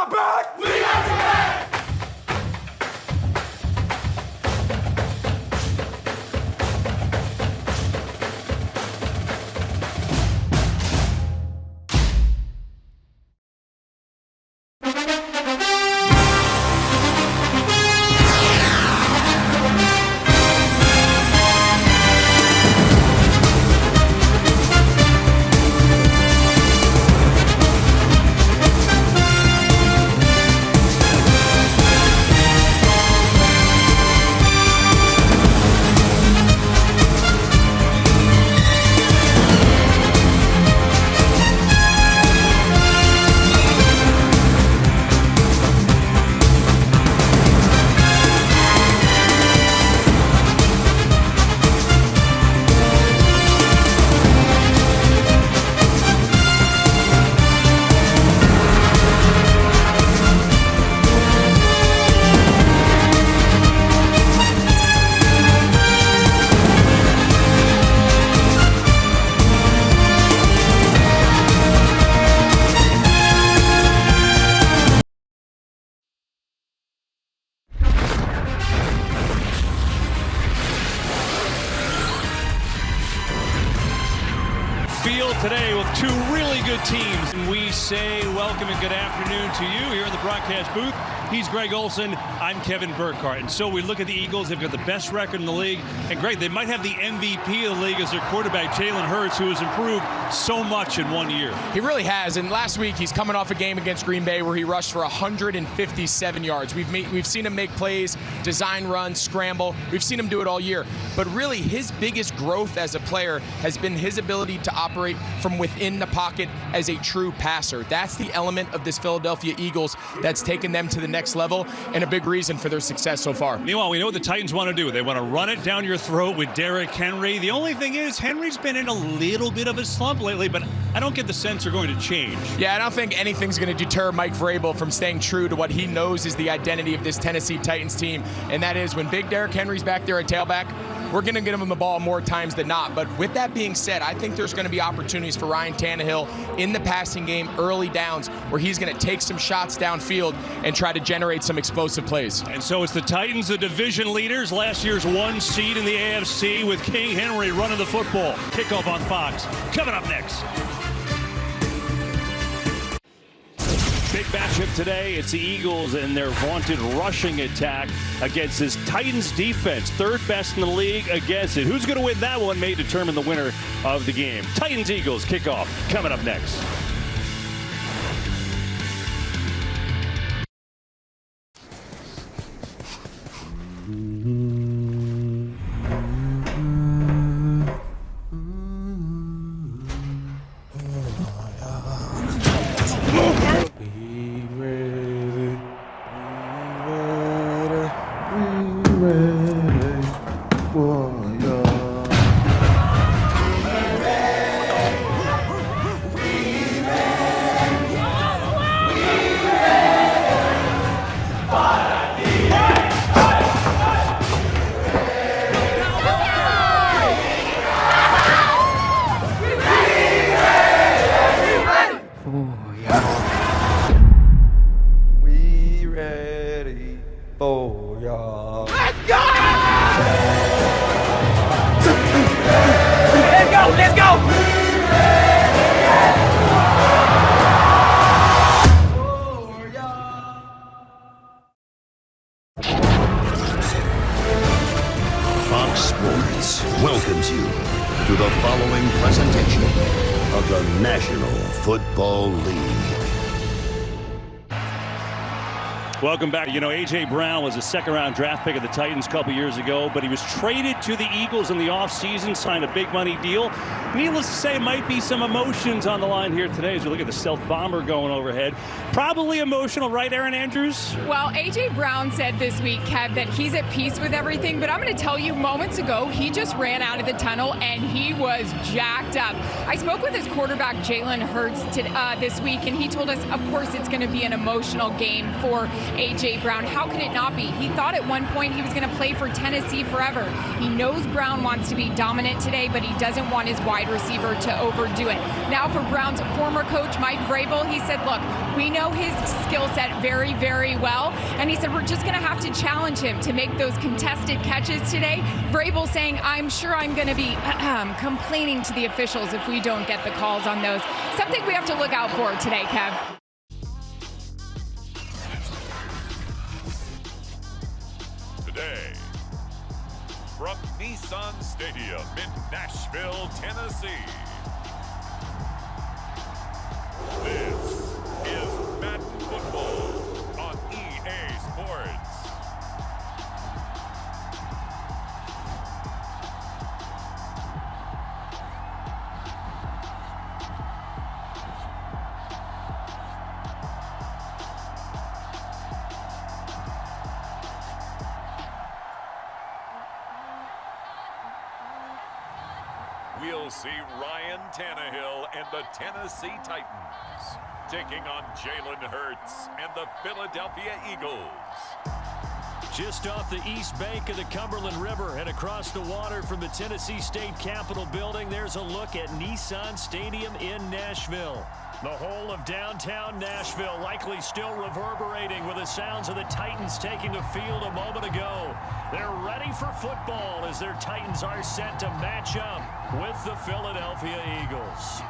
our back, we got your back! Today with two really good teams. And we say welcome and good afternoon to you here in the broadcast booth. He's Greg Olson. I'm Kevin Burkhardt. And so we look at the Eagles. They've got the best record in the league. And Greg, they might have the MVP of the league as their quarterback, Jalen Hurts, who has improved so much in 1 year. He really has. And last week, he's coming off a game against Green Bay where he rushed for 157 yards. We've seen him make plays, design runs, scramble. We've seen him do it all year. But really, his biggest growth as a player has been his ability to operate from within the pocket as a true passer. That's the element of this Philadelphia Eagles that's taken them to the next level and a big reason for their success so far. Meanwhile, we know what the Titans want to do. They want to run it down your throat with Derrick Henry. The only thing is, Henry's been in a little bit of a slump lately, but I don't get the sense they're going to change. Yeah, I don't think anything's going to deter Mike Vrabel from staying true to what he knows is the identity of this Tennessee Titans team, and that is when big Derrick Henry's back there at tailback, we're going to get him the ball more times than not. But with that being said, I think there's going to be opportunities for Ryan Tannehill in the passing game, early downs, where he's going to take some shots downfield and try to generate some explosive plays. And so it's the Titans, the division leaders, last year's 1 seed in the AFC with King Henry running the football. Kickoff on Fox. Coming up next. Big matchup today. It's the Eagles and their vaunted rushing attack against this Titans defense. Third best in the league against it. Who's going to win that one may determine the winner of the game. Titans-Eagles kickoff coming up next. Welcomes you to the following presentation of the National Football League. Welcome back. You know, A.J. Brown was a second-round draft pick of the Titans a couple years ago, but he was traded to the Eagles in the offseason, signed a big money deal. Needless to say, might be some emotions on the line here today as we look at the stealth bomber going overhead. Probably emotional, right, Aaron Andrews? Well, A.J. Brown said this week, Kev, that he's at peace with everything, but I'm going to tell you, moments ago, he just ran out of the tunnel and he was jacked up. I spoke with his quarterback, Jalen Hurts, this week, and he told us, of course, it's going to be an emotional game for A.J. Brown. How could it not be? He thought at one point he was going to play for Tennessee forever. He knows Brown wants to be dominant today, but he doesn't want his wide receiver to overdo it. Now for Brown's former coach, Mike Vrabel, he said, look, we know his skill set very, very well. And he said, we're just going to have to challenge him to make those contested catches today. Vrabel saying, I'm sure I'm going to be complaining to the officials if we don't get the calls on those. Something we have to look out for today, Kev. Today, from Nissan Stadium in Nashville, Tennessee, this is Madden Football on EA Sports. We'll see Ryan Tannehill and the Tennessee Titans taking on Jalen Hurts and the Philadelphia Eagles. Just off the east bank of the Cumberland River and across the water from the Tennessee State Capitol building, there's a look at Nissan Stadium in Nashville. The whole of downtown Nashville likely still reverberating with the sounds of the Titans taking the field a moment ago. They're ready for football as their Titans are set to match up with the Philadelphia Eagles.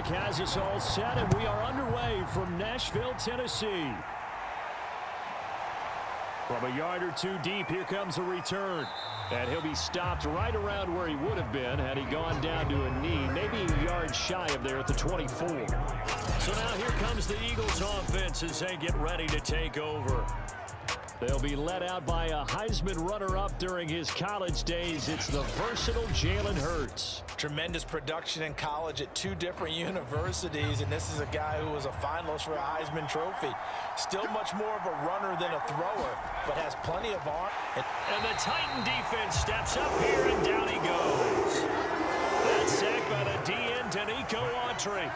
Has us all set, and we are underway from Nashville, Tennessee. From a yard or two deep, here comes a return. And he'll be stopped right around where he would have been had he gone down to a knee, maybe a yard shy of there at the 24. So now here comes the Eagles offense as they get ready to take over. They'll be led out by a Heisman runner-up during his college days. It's the versatile Jalen Hurts. Tremendous production in college at two different universities, and this is a guy who was a finalist for a Heisman Trophy. Still much more of a runner than a thrower, but has plenty of arm. And the Titan defense steps up here, and down he goes. That's sacked by the DN, Danico Autry.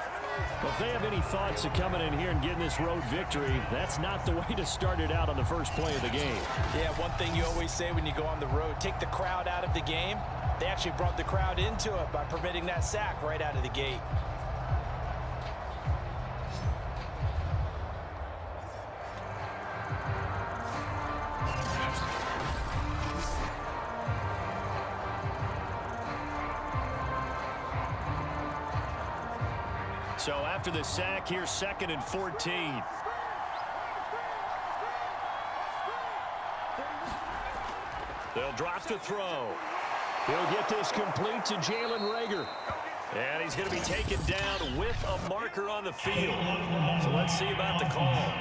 Well, if they have any thoughts of coming in here and getting this road victory, that's not the way to start it out on the first play of the game. Yeah, one thing you always say when you go on the road, take the crowd out of the game. They actually brought the crowd into it by permitting that sack right out of the gate. So after the sack, here's 2nd and 14. They'll drop the throw. He'll get this complete to Jalen Reagor. And he's going to be taken down with a marker on the field. So let's see about the call.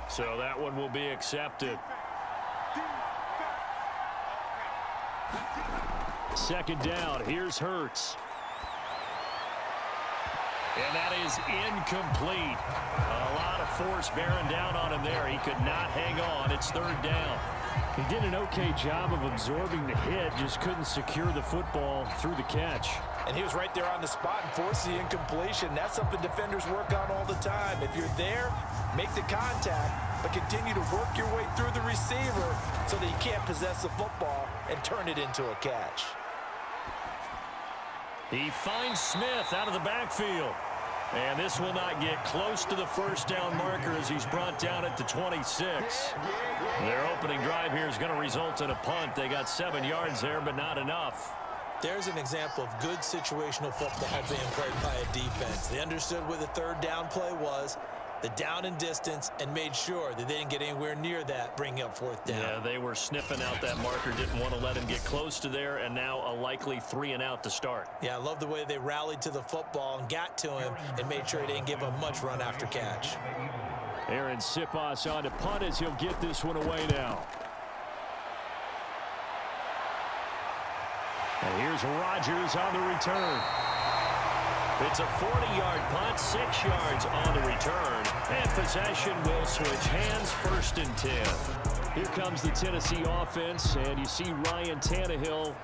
So that one will be accepted. 2nd down. Here's Hurts. And that is incomplete. A lot of force bearing down on him there. He could not hang on. It's 3rd down. He did an okay job of absorbing the hit, just couldn't secure the football through the catch. And he was right there on the spot and forced the incompletion. That's something defenders work on all the time. If you're there, make the contact, but continue to work your way through the receiver so that you can't possess the football and turn it into a catch. He finds Smith out of the backfield. And this will not get close to the 1st down marker as he's brought down at the 26. Their opening drive here is going to result in a punt. They got 7 yards there, but not enough. There's an example of good situational football being played by a defense. They understood what the 3rd down play was, the down and distance, and made sure that they didn't get anywhere near that, bringing up 4th down. Yeah, they were sniffing out that marker, didn't want to let him get close to there, and now a likely 3 and out to start. Yeah, I love the way they rallied to the football and got to him and made sure he didn't give him much run after catch. Aaron Siposs on to punt as he'll get this one away now. And here's Rodgers on the return. It's a 40-yard punt, 6 yards on the return. And possession will switch hands, 1st and 10. Here comes the Tennessee offense, and you see Ryan Tannehill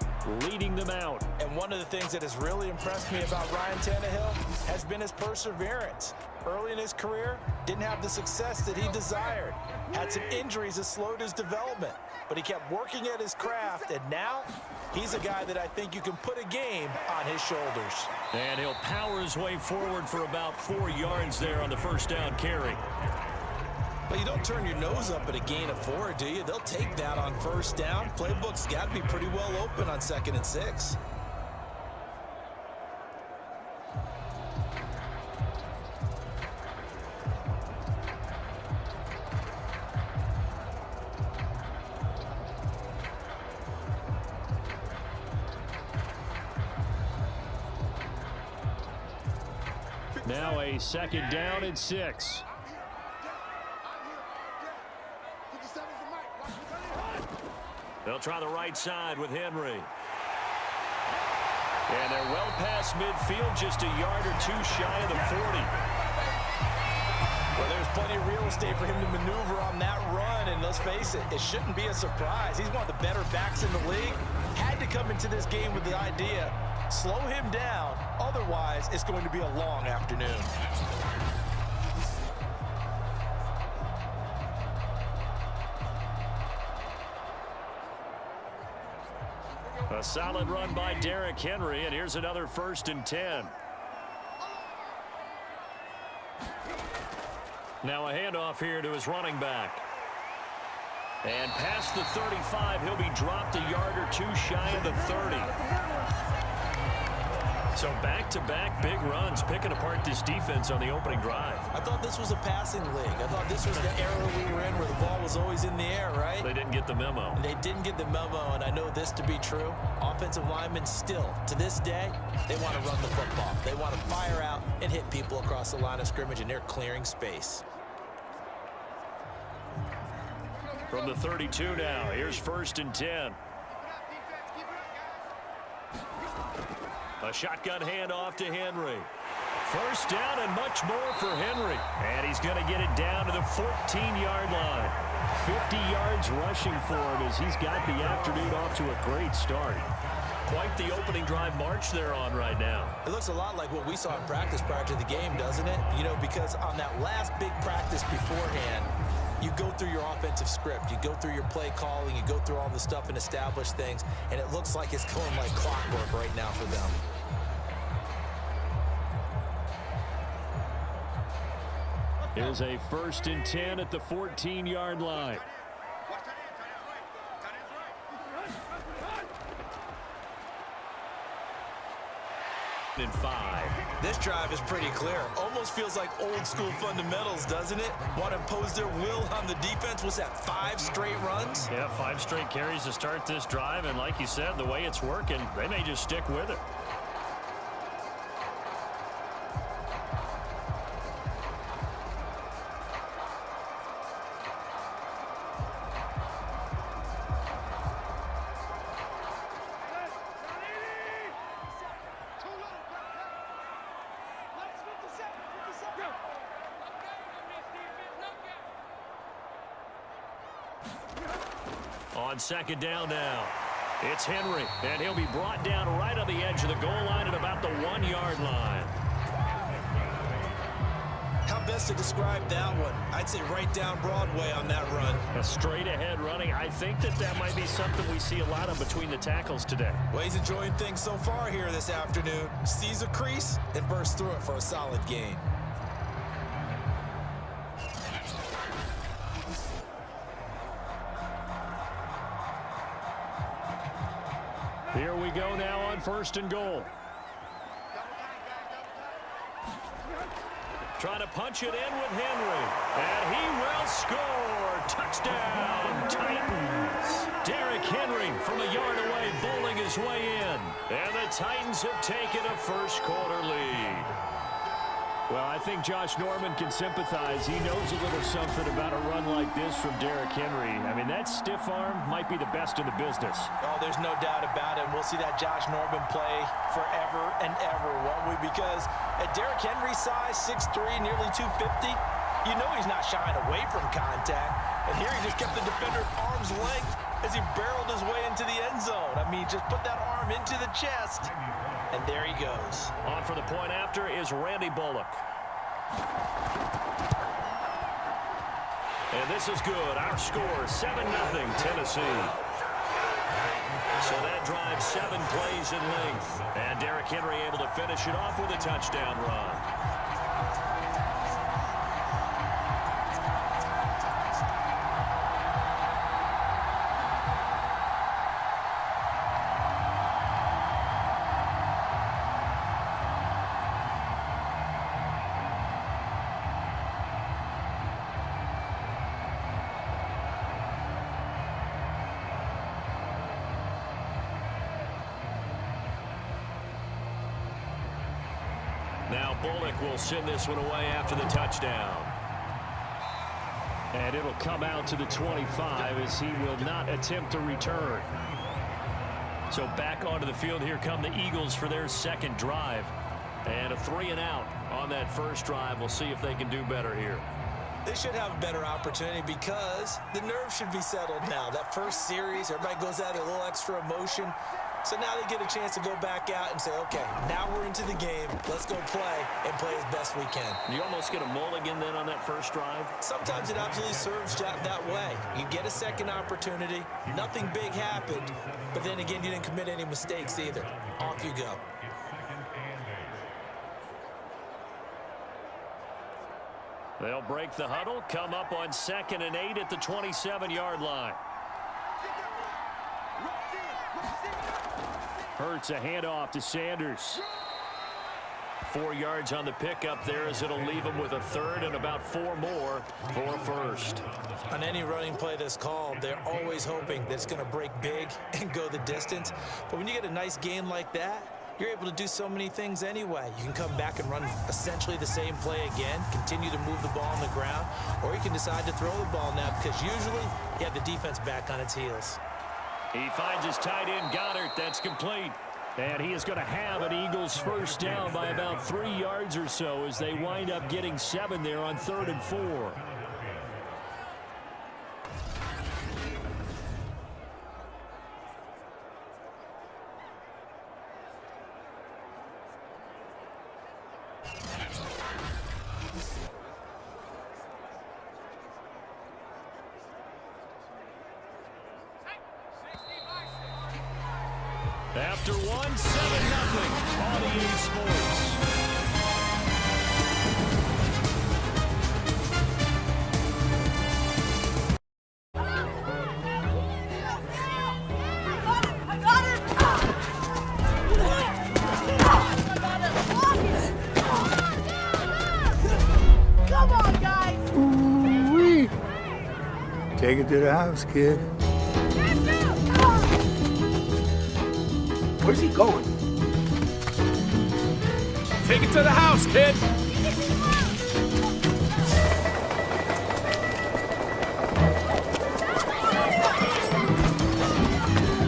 leading them out. And one of the things that has really impressed me about Ryan Tannehill has been his perseverance. Early in his career, didn't have the success that he desired. Had some injuries that slowed his development. But he kept working at his craft, and now he's a guy that I think you can put a game on his shoulders. And he'll power his way forward for about 4 yards there on the 1st down carry. But you don't turn your nose up at a gain of 4, do you? They'll take that on 1st down. Playbook's got to be pretty well open on 2nd and 6. Now a 2nd down and 6. They'll try the right side with Henry. And they're well past midfield, just a yard or 2 shy of the 40. Well, there's plenty of real estate for him to maneuver on that run, and let's face it, it shouldn't be a surprise. He's one of the better backs in the league. Had to come into this game with the idea, slow him down, otherwise it's going to be a long afternoon. A solid run by Derrick Henry, and here's another 1st and 10. Now a handoff here to his running back. And past the 35, he'll be dropped a yard or 2 shy of the 30. So back-to-back big runs, picking apart this defense on the opening drive. I thought this was a passing league. I thought this was the era we were in where the ball was always in the air, right? They didn't get the memo. And they didn't get the memo, and I know this to be true. Offensive linemen still, to this day, they want to run the football. They want to fire out and hit people across the line of scrimmage, and they're clearing space. From the 32 now, here's 1st and 10. A shotgun handoff to Henry. 1st down and much more for Henry. And he's going to get it down to the 14-yard line. 50 yards rushing for him as he's got the afternoon off to a great start. Quite the opening drive march they're on right now. It looks a lot like what we saw in practice prior to the game, doesn't it? You know, because on that last big practice beforehand, you go through your offensive script, you go through your play calling, you go through all the stuff and establish things, and it looks like it's going like clockwork right now for them. Here's a 1st and 10 at the 14-yard line. And 5. This drive is pretty clear. Almost feels like old school fundamentals, doesn't it? Want to impose their will on the defense. Was that 5 straight runs? Yeah, 5 straight carries to start this drive, and like you said, the way it's working, they may just stick with it. On 2nd down now, it's Henry, and he'll be brought down right on the edge of the goal line at about the 1-yard line. How best to describe that one? I'd say right down Broadway on that run. A straight ahead running. I think that might be something we see a lot of between the tackles today. Well, he's enjoying things so far here this afternoon. Sees a crease and bursts through it for a solid gain. Here we go now on 1st and goal. Trying to punch it in with Henry. And he will score. Touchdown, Titans. Derrick Henry from a yard away, bowling his way in. And the Titans have taken a 1st quarter lead. Well, I think Josh Norman can sympathize. He knows a little something about a run like this from Derrick Henry. I mean, that stiff arm might be the best in the business. Oh, there's no doubt about it. We'll see that Josh Norman play forever and ever, won't we? Because at Derrick Henry's size, 6'3", nearly 250, you know he's not shying away from contact. And here he just kept the defender at arm's length as he barreled his way into the end zone. I mean, just put that arm into the chest. And there he goes. On for the point after is Randy Bullock. And this is good. Our score, 7-0 Tennessee. So that drives 7 plays in length. And Derrick Henry able to finish it off with a touchdown run. Now Bullock will send this one away after the touchdown. And it'll come out to the 25 as he will not attempt to return. So back onto the field here come the Eagles for their second drive. And a 3-and-out on that first drive. We'll see if they can do better here. They should have a better opportunity because the nerves should be settled now. That first series, everybody goes out a little extra emotion. So now they get a chance to go back out and say, okay, now we're into the game. Let's go play and play as best we can. You almost get a mulligan then on that first drive? Sometimes it absolutely serves that way. You get a second opportunity. Nothing big happened. But then again, you didn't commit any mistakes either. Off you go. They'll break the huddle, come up on 2nd and 8 at the 27-yard line. Hurts a handoff to Sanders. 4 yards on the pickup there as it'll leave him with a third and about 4 more for a first. On any running play that's called, they're always hoping that it's going to break big and go the distance. But when you get a nice game like that, you're able to do so many things anyway. You can come back and run essentially the same play again, continue to move the ball on the ground, or you can decide to throw the ball now because usually you have the defense back on its heels. He finds his tight end, Goddard. That's complete. And he is going to have an Eagles first down by about 3 yards or so as they wind up getting 7 there on 3rd and 4. After 1, 7-0 on EA Sports. Come on, guys! Ooh-wee. Take it to the house, kid. Where's he going? Take it to the house, kid!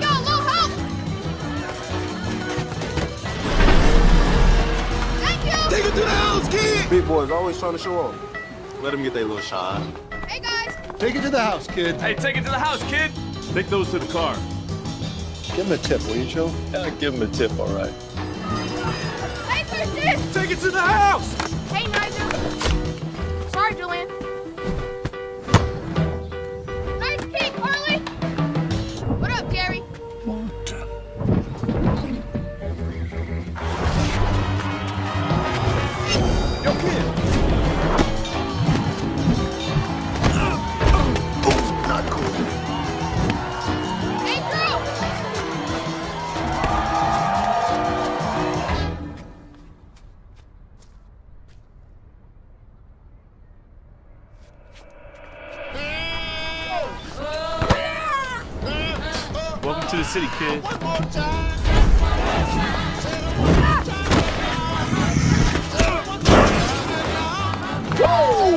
Yo, little help! Thank you! Take it to the house, kid! Big boys always trying to show off. Let them get their little shot. Hey, guys! Take it to the house, kid. Hey, take it to the house, kid! Take those to the car. Give him a tip, will you, Joe? Yeah, give him a tip, all right. Hey, Christian! Take it to the house! Hey, Nigel! Sorry, Julian. Nice kick, Harley! What up, Gary? Yo, kid! Not cool. Hey, Drew! Welcome to the city, kid.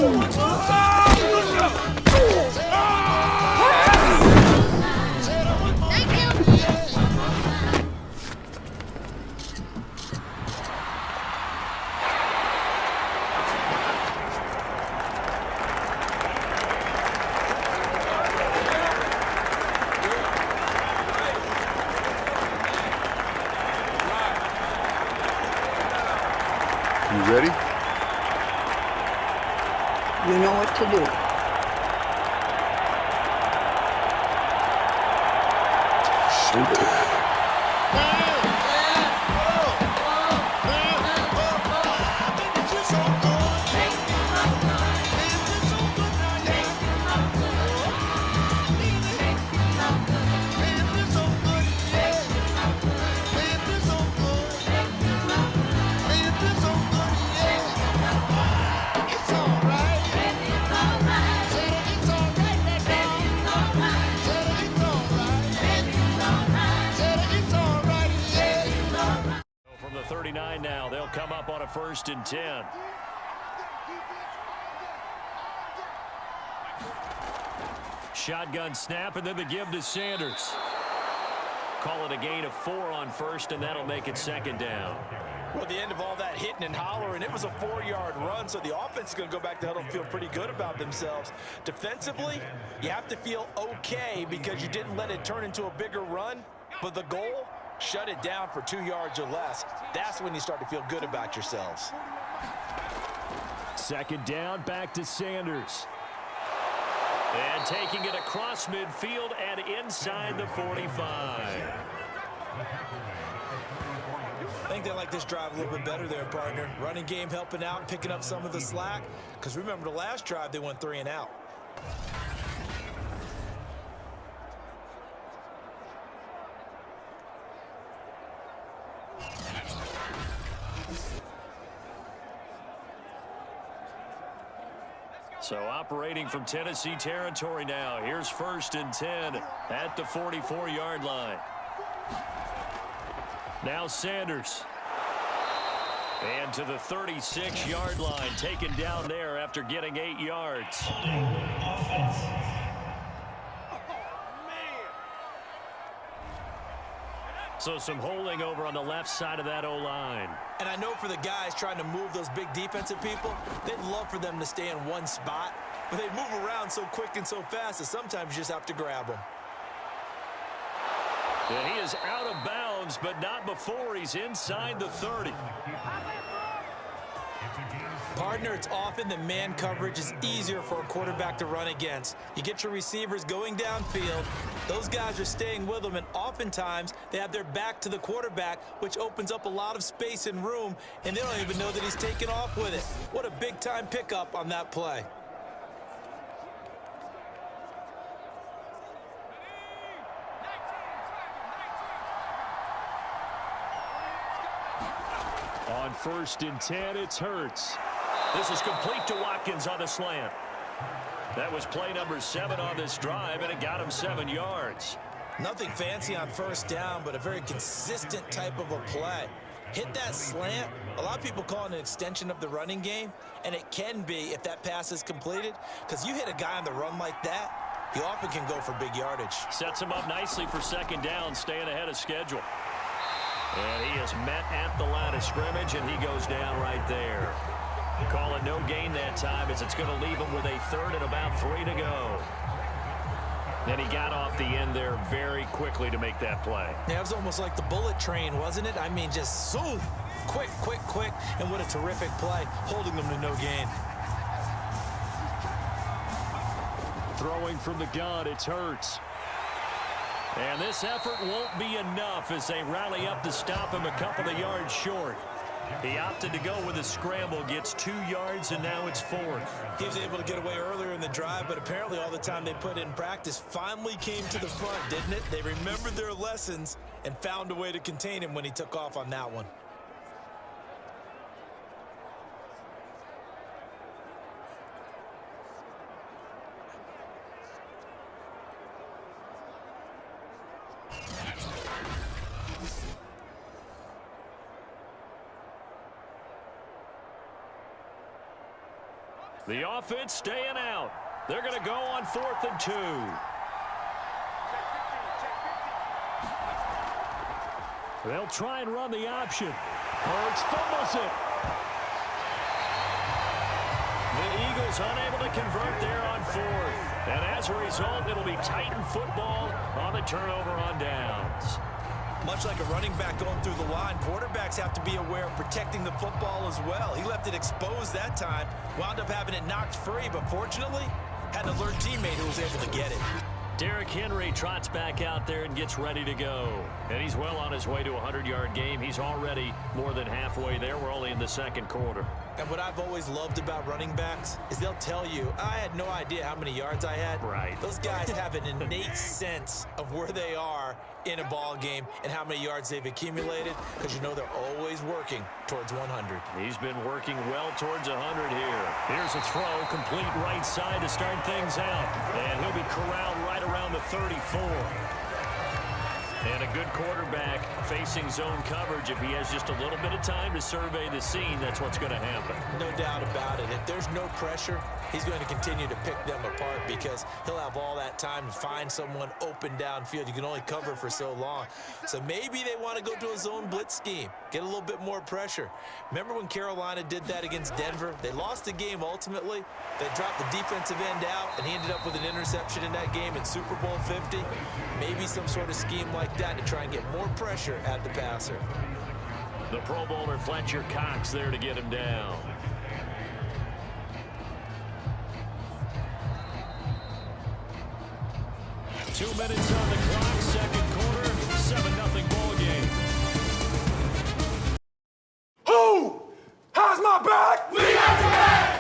You ready? You know what to do. Shoot it. From the 39 now, they'll come up on a 1st and 10. Shotgun snap, and then the give to Sanders. Call it a gain of 4 on 1st, and that'll make it 2nd down. Well, at the end of all that hitting and hollering, it was a 4-yard run, so the offense is going to go back to huddle and feel pretty good about themselves. Defensively, you have to feel okay because you didn't let it turn into a bigger run, but the goal, shut it down for 2 yards or less. That's when you start to feel good about yourselves. 2nd down, back to Sanders. And taking it across midfield and inside the 45. I think they like this drive a little bit better there, partner. Running game helping out, picking up some of the slack. Because remember the last drive, they went 3 and out. So operating from Tennessee territory now. Here's 1st and 10 at the 44-yard line. Now Sanders. And to the 36-yard line, taken down there after getting 8 yards. So some holding over on the left side of that O-line. And I know for the guys trying to move those big defensive people, they'd love for them to stay in one spot, but they move around so quick and so fast that sometimes you just have to grab them. And he is out of bounds, but not before he's inside the 30. Partner, it's often that man coverage is easier for a quarterback to run against. You get your receivers going downfield. Those guys are staying with them, and oftentimes they have their back to the quarterback, which opens up a lot of space and room, and they don't even know that he's taken off with it. What a big-time pickup on that play. On 1st and 10, it's Hurts. This is complete to Watkins on the slant. That was play number 7 on this drive, and it got him 7 yards. Nothing fancy on 1st down, but a very consistent type of a play. Hit that slant. A lot of people call it an extension of the running game, and it can be if that pass is completed, because you hit a guy on the run like that, he often can go for big yardage. Sets him up nicely for 2nd down, staying ahead of schedule. And he is met at the line of scrimmage, and he goes down right there. Call it no gain that time, as it's going to leave him with a 3rd and about 3 to go. And he got off the end there very quickly to make that play. Yeah, it was almost like the bullet train, wasn't it? I mean, just zoom, quick, quick, quick, and what a terrific play, holding them to no gain. Throwing from the gun, it's Hurts. And this effort won't be enough as they rally up to stop him a couple of yards short. He opted to go with a scramble, gets 2 yards, and now it's 4th. He was able to get away earlier in the drive, but apparently all the time they put in practice finally came to the front, didn't it? They remembered their lessons and found a way to contain him when he took off on that one. The offense staying out. They're going to go on 4th and 2. They'll try and run the option. Hurts fumbles it. The Eagles unable to convert there on 4th. And as a result, it'll be Titan football on the turnover on downs. Much like a running back going through the line, quarterbacks have to be aware of protecting the football as well. He left it exposed that time, wound up having it knocked free, but fortunately, had an alert teammate who was able to get it. Derrick Henry trots back out there and gets ready to go. And he's well on his way to a 100-yard game. He's already more than halfway there. We're only in the second quarter. And what I've always loved about running backs is they'll tell you, I had no idea how many yards I had. Right. Those guys have an innate sense of where they are in a ball game and how many yards they've accumulated, because you know they're always working towards 100. He's been working well towards 100 here. Here's a throw, complete right side to start things out. And he'll be corralled right around the 34. And a good quarterback facing zone coverage. If he has just a little bit of time to survey the scene, that's what's going to happen. No doubt about it. If there's no pressure, he's going to continue to pick them apart because he'll have all that time to find someone open downfield. You can only cover for so long. So maybe they want to go to a zone blitz scheme, get a little bit more pressure. Remember when Carolina did that against Denver? They lost the game ultimately. They dropped the defensive end out, and he ended up with an interception in that game in Super Bowl 50. Maybe some sort of scheme like that to try and get more pressure at the passer. The Pro Bowler Fletcher Cox there to get him down. Two minutes on the clock, second quarter, 7-0 ball game. Who has my back? We got your back!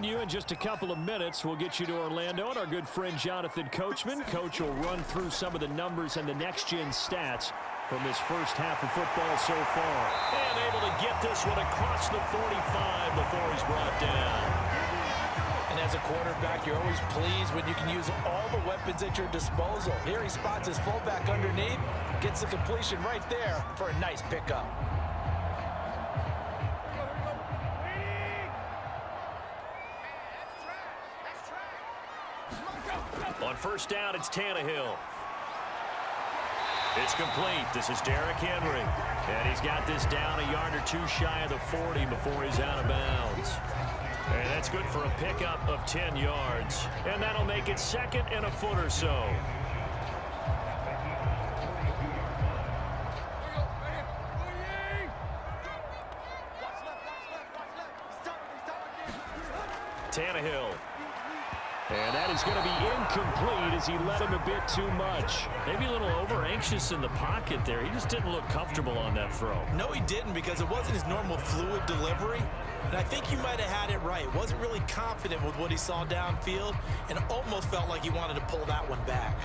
You in just a couple of minutes. We'll get you to Orlando and our good friend Jonathan Coachman. Coach will run through some of the numbers and the next-gen stats from this first half of football so far. And able to get this one across the 45 before he's brought down. And as a quarterback, you're always pleased when you can use all the weapons at your disposal. Here he spots his fullback underneath, gets the completion right there for a nice pickup. On first down, it's Tannehill. It's complete. This is Derrick Henry. And he's got this down a yard or two shy of the 40 before he's out of bounds. And that's good for a pickup of 10 yards. And that'll make it second and a foot or so. Tannehill. And that is going to be incomplete as he led him a bit too much. Maybe a little over-anxious in the pocket there. He just didn't look comfortable on that throw. No, he didn't, because it wasn't his normal fluid delivery. And I think he might have had it right. Wasn't really confident with what he saw downfield and almost felt like he wanted to pull that one back.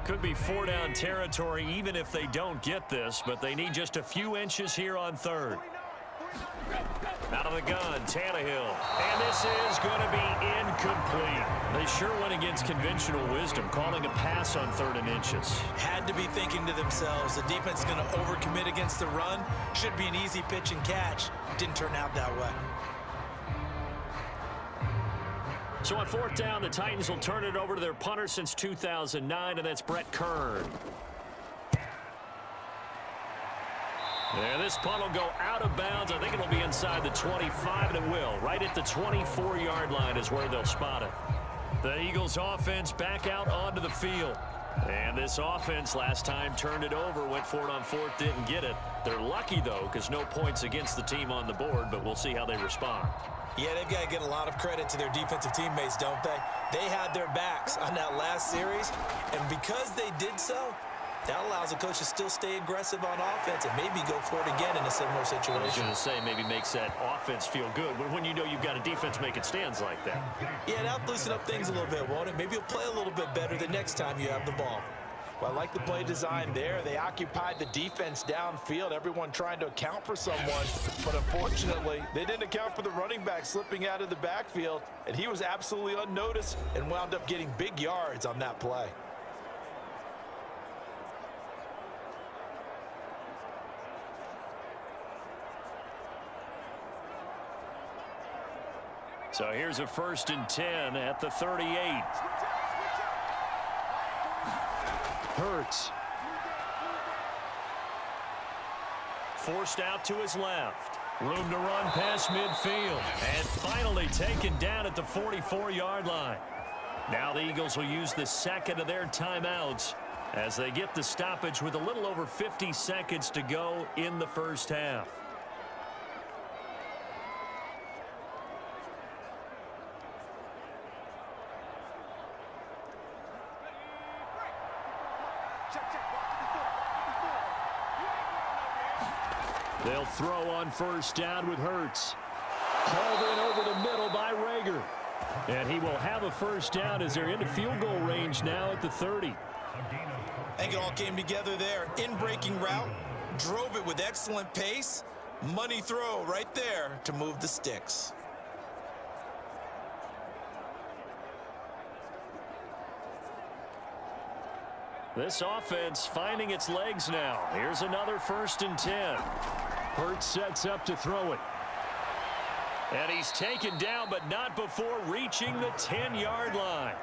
Could be four-down territory even if they don't get this, but they need just a few inches here on third. Out of the gun, Tannehill. And this is going to be incomplete. They sure went against conventional wisdom, calling a pass on 3rd and inches. Had to be thinking to themselves, the defense is going to overcommit against the run. Should be an easy pitch and catch. Didn't turn out that way. So on 4th down, the Titans will turn it over to their punter since 2009, and that's Brett Kern. And this punt will go out of bounds. I think it'll be inside the 25, and it will. Right at the 24-yard line is where they'll spot it. The Eagles offense back out onto the field. And this offense last time turned it over, went for it on 4th, didn't get it. They're lucky, though, because no points against the team on the board, but we'll see how they respond. Yeah, they've got to get a lot of credit to their defensive teammates, don't they? They had their backs on that last series, and because they did so, that allows the coach to still stay aggressive on offense and maybe go for it again in a similar situation. I was going to say, maybe makes that offense feel good, but when you know you've got a defense making stands like that. Yeah, that'll loosen up things a little bit, won't it? Maybe you'll play a little bit better the next time you have the ball. Well, I like the play design there. They occupied the defense downfield, everyone trying to account for someone. But unfortunately, they didn't account for the running back slipping out of the backfield, and he was absolutely unnoticed and wound up getting big yards on that play. So here's a 1st and 10 at the 38. Hurts. Forced out to his left. Room to run past midfield. And finally taken down at the 44-yard line. Now the Eagles will use the second of their timeouts as they get the stoppage with a little over 50 seconds to go in the first half. They'll throw on 1st down with Hurts. Hauled in over the middle by Rager. And he will have a 1st down as they're into field goal range now at the 30. I think it all came together there. In-breaking route, drove it with excellent pace. Money throw right there to move the sticks. This offense finding its legs now. Here's another 1st and 10. Hurts sets up to throw it. And he's taken down, but not before reaching the 10-yard line.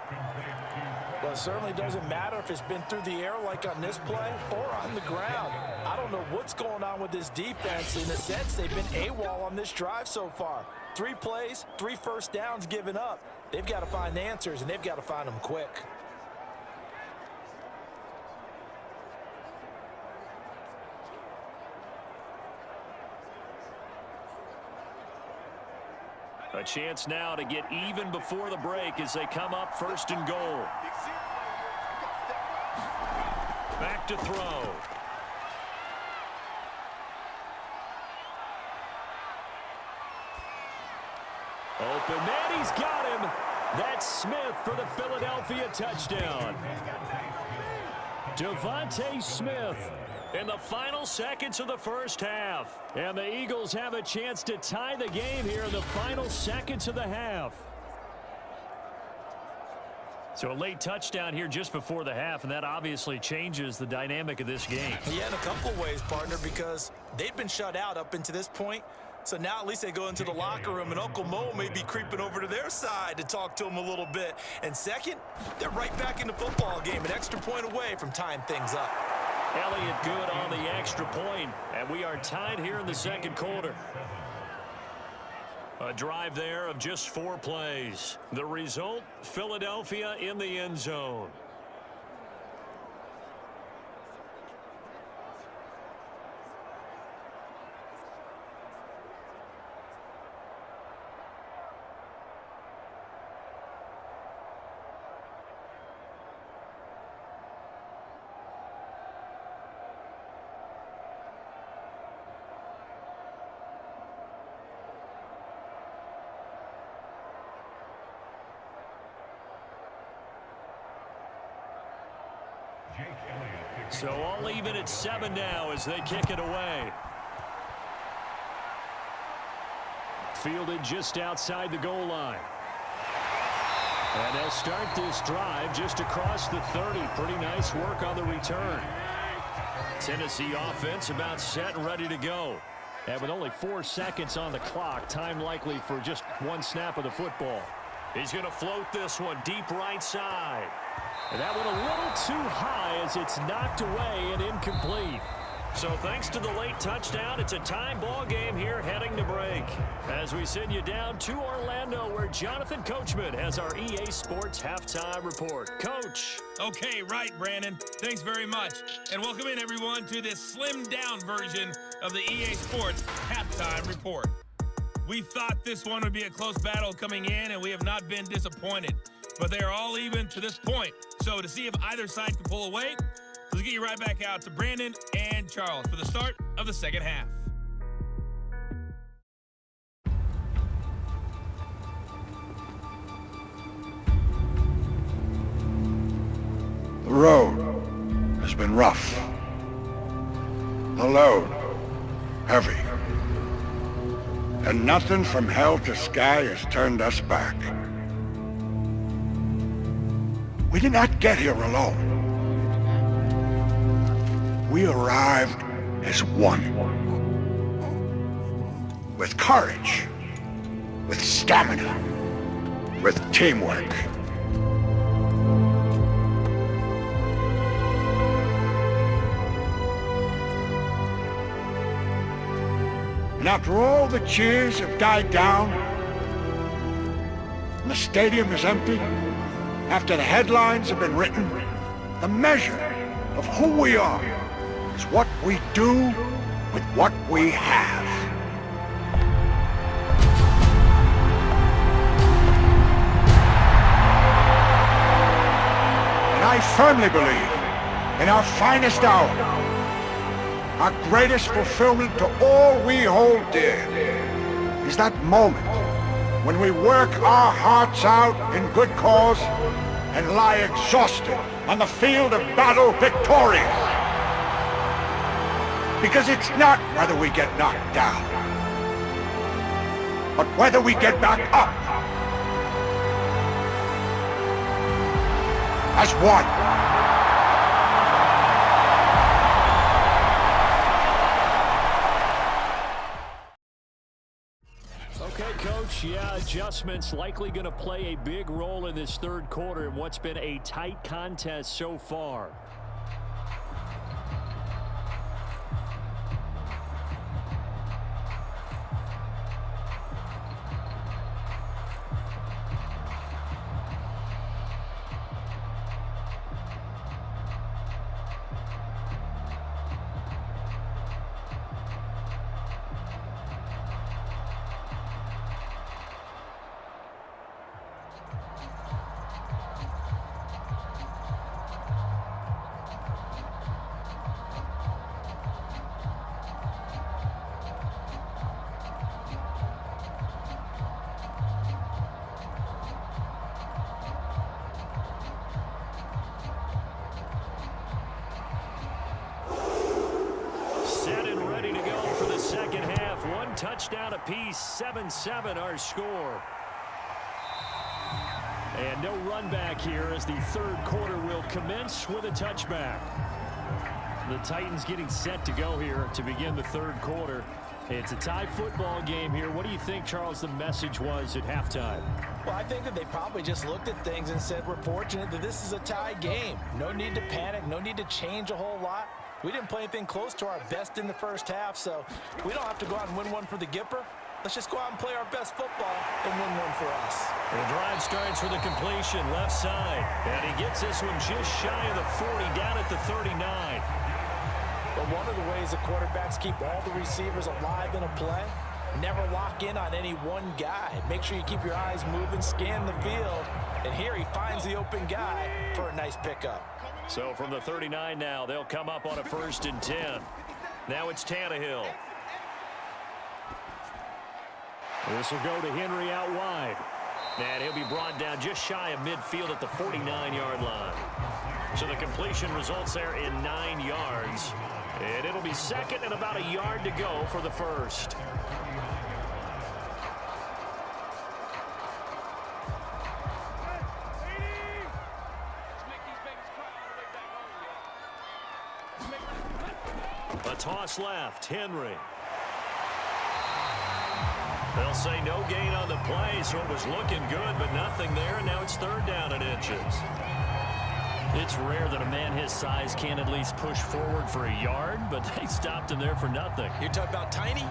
Well, it certainly doesn't matter if it's been through the air like on this play or on the ground. I don't know what's going on with this defense. In a sense, they've been AWOL on this drive so far. 3 plays, 3 1st downs given up. They've got to find answers, and they've got to find them quick. A chance now to get even before the break as they come up 1st and goal. Back to throw. Open man, he's got him. That's Smith for the Philadelphia touchdown. Devontae Smith in the final seconds of the first half. And the Eagles have a chance to tie the game here in the final seconds of the half. So a late touchdown here just before the half, and that obviously changes the dynamic of this game. Yeah, in a couple of ways, partner, because they've been shut out up until this point. So now at least they go into the locker room, and Uncle Mo may be creeping over to their side to talk to them a little bit. And second, they're right back in the football game, an extra point away from tying things up. Elliott good on the extra point, and we are tied here in the second quarter. A drive there of just 4 plays. The result, Philadelphia in the end zone. So all even at 7 now as they kick it away. Fielded just outside the goal line. And they'll start this drive just across the 30. Pretty nice work on the return. Tennessee offense about set and ready to go. And with only 4 seconds on the clock, time likely for just 1 snap of the football. He's going to float this one deep right side. And that one a little too high as it's knocked away and incomplete. So thanks to the late touchdown, it's a time ball game here heading to break. As we send you down to Orlando where Jonathan Coachman has our EA Sports Halftime Report. Coach. Okay, right, Brandon. Thanks very much. And welcome in, everyone, to this slimmed-down version of the EA Sports Halftime Report. We thought this one would be a close battle coming in, and we have not been disappointed. But they are all even to this point. So to see if either side can pull away, let's get you right back out to Brandon and Charles for the start of the second half. The road has been rough. The load, heavy. And nothing from hell to sky has turned us back. We did not get here alone. We arrived as one. With courage, with stamina, with teamwork. And after all the cheers have died down, and the stadium is empty, after the headlines have been written, the measure of who we are is what we do with what we have. And I firmly believe in our finest hour, our greatest fulfillment to all we hold dear, is that moment when we work our hearts out in good cause and lie exhausted on the field of battle victorious. Because it's not whether we get knocked down, but whether we get back up as one. Okay, Coach, yeah, adjustments likely going to play a big role in this third quarter in what's been a tight contest so far. Touchdown apiece, 7-7 our score. And no run back here as the third quarter will commence with a touchback. The Titans getting set to go here to begin the third quarter. It's a tie football game here. What do you think, Charles, the message was at halftime? Well, I think that they probably just looked at things and said, we're fortunate that this is a tie game. No need to panic, no need to change a whole lot. We didn't play anything close to our best in the first half, so we don't have to go out and win one for the Gipper. Let's just go out and play our best football and win one for us. The drive starts with a completion left side, and he gets this one just shy of the 40, down at the 39. But one of the ways the quarterbacks keep all the receivers alive in a play, never lock in on any one guy. Make sure you keep your eyes moving, scan the field, and here he finds the open guy for a nice pickup. So from the 39 now, they'll come up on a 1st and 10. Now it's Tannehill. This will go to Henry out wide. And he'll be brought down just shy of midfield at the 49-yard line. So the completion results there in 9 yards. And it'll be second and about a yard to go for the first. A toss left, Henry. They'll say no gain on the play, so it was looking good, but nothing there, and now it's 3rd down and inches. It's rare that a man his size can at least push forward for a yard, but they stopped him there for nothing. You're talking about tiny?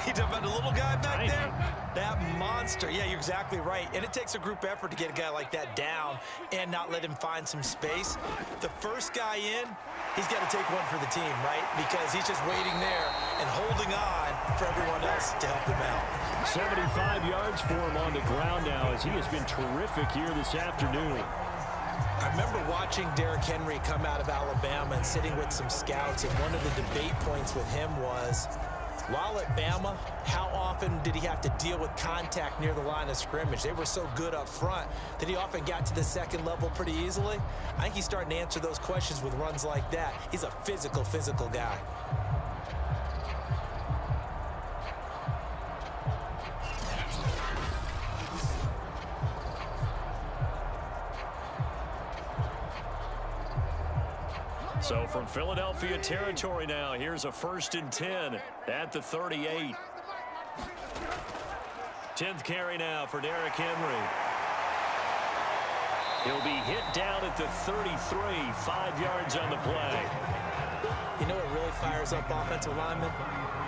You're talking about the little guy back there? That monster. Yeah, you're exactly right. And it takes a group effort to get a guy like that down and not let him find some space. The first guy in, he's got to take one for the team, right? Because he's just waiting there and holding on for everyone else to help him out. 75 yards for him on the ground now as he has been terrific here this afternoon. I remember watching Derrick Henry come out of Alabama and sitting with some scouts, and one of the debate points with him was, While at Bama, how often did he have to deal with contact near the line of scrimmage? They were so good up front that he often got to the second level pretty easily. I think he's starting to answer those questions with runs like that. He's a physical guy. So from Philadelphia territory now, here's a 1st and 10 at the 38. 10th carry now for Derrick Henry. He'll be hit down at the 33, 5 yards on the play. You know what really fires up offensive linemen?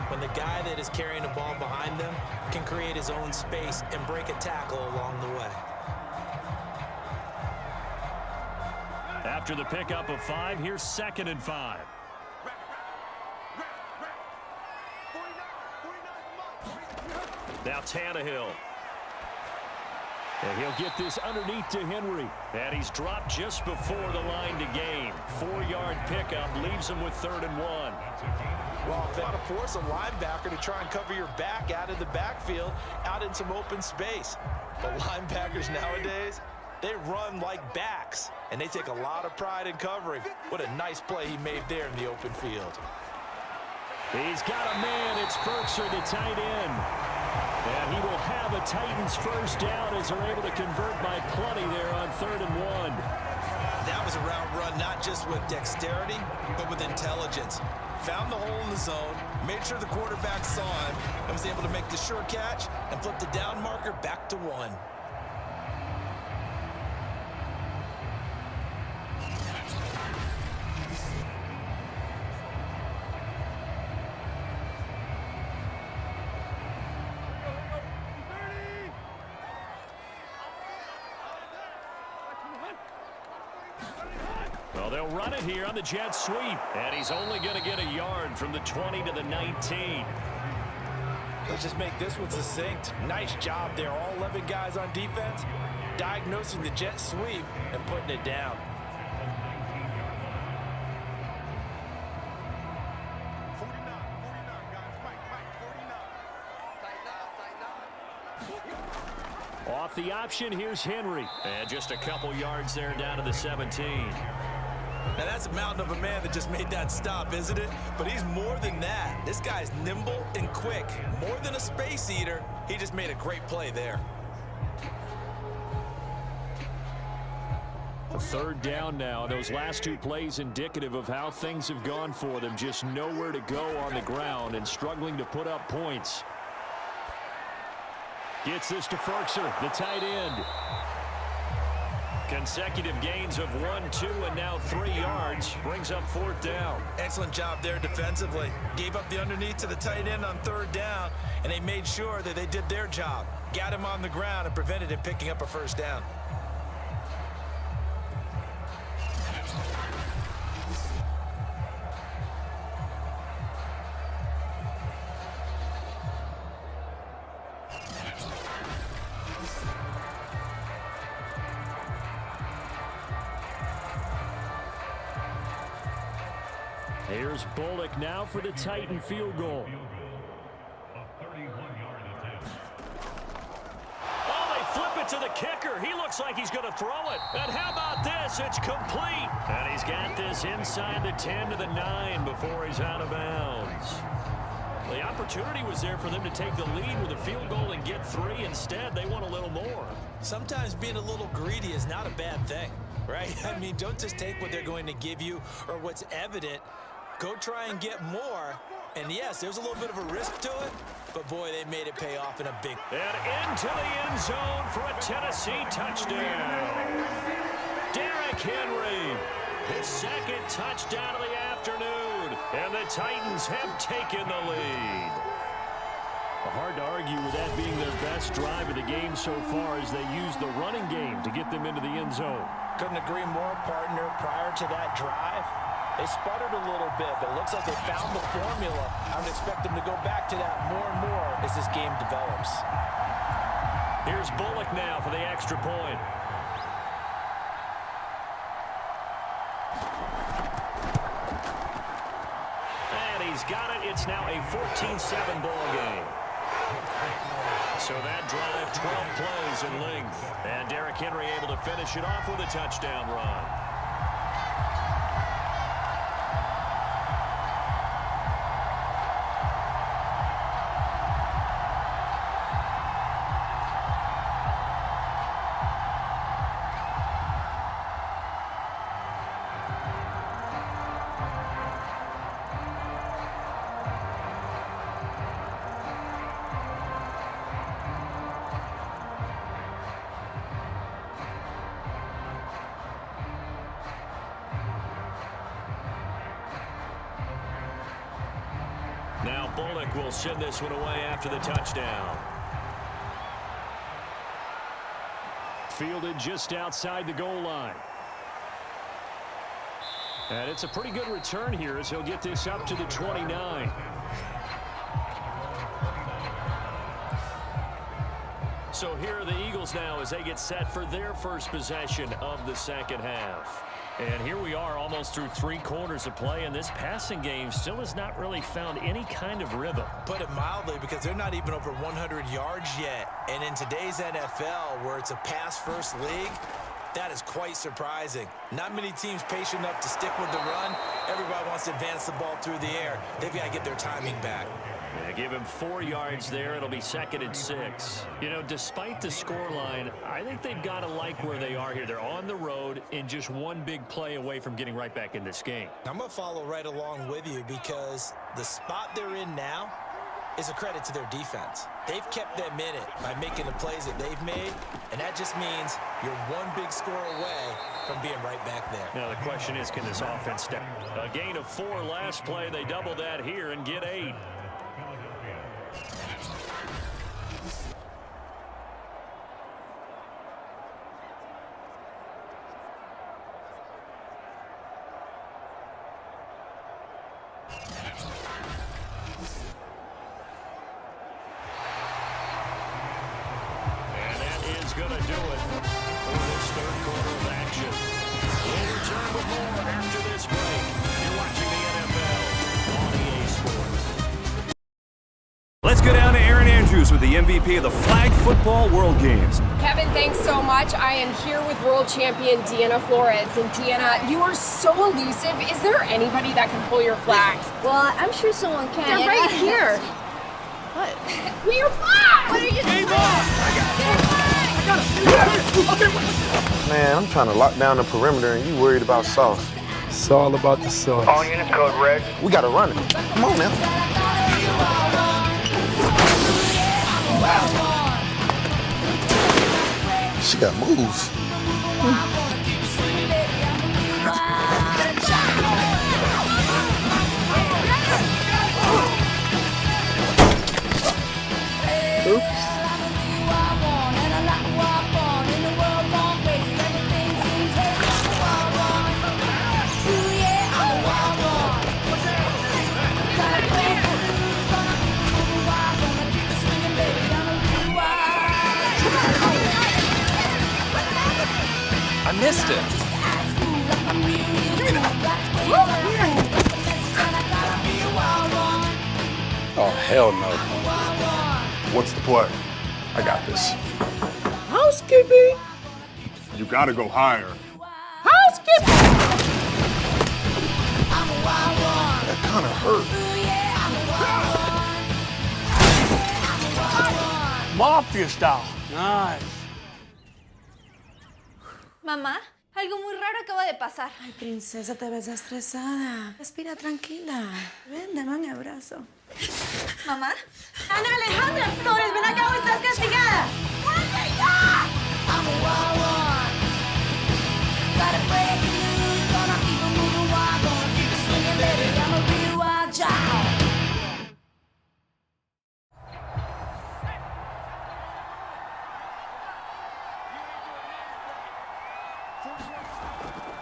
When the guy that is carrying the ball behind them can create his own space and break a tackle along the way. After the pickup of 5, here's 2nd and 5. Now Tannehill. And he'll get this underneath to Henry. And he's dropped just before the line to gain. 4-yard pickup leaves him with 3rd and 1. Well, if they want to force a linebacker to try and cover your back out of the backfield, out in some open space. But linebackers nowadays, they run like backs, and they take a lot of pride in covering. What a nice play he made there in the open field. He's got a man. It's Berkshire, the tight end. And he will have a Titans first down as they're able to convert by plenty there on 3rd and 1. That was a route run not just with dexterity, but with intelligence. Found the hole in the zone, made sure the quarterback saw him, and was able to make the sure catch and flip the down marker back to 1. Well, they'll run it here on the jet sweep. And he's only going to get a yard from the 20 to the 19. Let's just make this one succinct. Nice job there. All 11 guys on defense diagnosing the jet sweep and putting it down. Off the option, here's Henry. And just a couple yards there down to the 17. Now that's a mountain of a man that just made that stop, isn't it? But he's more than that. This guy's nimble and quick. More than a space eater, he just made a great play there. A 3rd down now. Those last 2 plays indicative of how things have gone for them. Just nowhere to go on the ground and struggling to put up points. Gets this to Ferkser, the tight end. Consecutive gains of 1, 2, and now 3 yards. Brings up 4th down. Excellent job there defensively. Gave up the underneath to the tight end on 3rd down, and they made sure that they did their job. Got him on the ground and prevented him picking up a 1st down. Here's Bullock now for the Titan field goal. Oh, they flip it to the kicker. He looks like he's going to throw it. And how about this? It's complete. And he's got this inside the 10 to the 9 before he's out of bounds. The opportunity was there for them to take the lead with a field goal and get 3. Instead, they want a little more. Sometimes being a little greedy is not a bad thing, right? I mean, don't just take what they're going to give you or what's evident. Go try and get more. And yes, there's a little bit of a risk to it, but boy, they made it pay off in a big. And into the end zone for a Tennessee touchdown. Derrick Henry, his 2nd touchdown of the afternoon, and the Titans have taken the lead. Hard to argue with that being their best drive of the game so far as they used the running game to get them into the end zone. Couldn't agree more, partner. Prior to that drive, they sputtered a little bit, but it looks like they found the formula. I would expect them to go back to that more and more as this game develops. Here's Bullock now for the extra point. has got it. It's now a 14-7 ball game. So that drive, 12 plays in length. And Derrick Henry able to finish it off with a touchdown run. Now Bullock will send this one away after the touchdown. Fielded just outside the goal line. And it's a pretty good return here as he'll get this up to the 29. So here are the Eagles now as they get set for their first possession of the second half. And here we are almost through 3 quarters of play, and this passing game still has not really found any kind of rhythm. Put it mildly, because they're not even over 100 yards yet. And in today's NFL, where it's a pass-first league, that is quite surprising. Not many teams patient enough to stick with the run. Everybody wants to advance the ball through the air. They've got to get their timing back. Yeah, give him 4 yards there. It'll be 2nd and 6. You know, despite the scoreline, I think they've got to like where they are here. They're on the road and just one big play away from getting right back in this game. I'm going to follow right along with you, because the spot they're in now is a credit to their defense. They've kept them in it by making the plays that they've made, and that just means you're one big score away from being right back there. Now the question is, can this offense step? A gain of 4 last play. They double that here and get 8. Going to do it for this 3rd quarter of action. We'll return with more after this break. You're watching the NFL on EA Sports. Let's go down to Aaron Andrews with the MVP of the Flag Football World Games. Kevin, thanks so much. I am here with world champion Deanna Flores. And Deanna, you are so elusive. Is there anybody that can pull your flags? Well, I'm sure someone can. They're right here. What? Pull your flag! What are you doing? Man, I'm trying to lock down the perimeter and you worried about sauce. It's all about the sauce. All units code red. We gotta run it. Come on now. She got moves. Oops. I missed it. Oh, hell no. What's the play? I got this. Housekeeping. You gotta go higher. Housekeeping. That kind of hurt. Mafia style. Nice. Mamá, algo muy raro acaba de pasar. Ay, princesa, te ves estresada. Respira tranquila. Ven, dame un abrazo. Mamá. Ana Alejandra Flores, ven acá o estás castigada.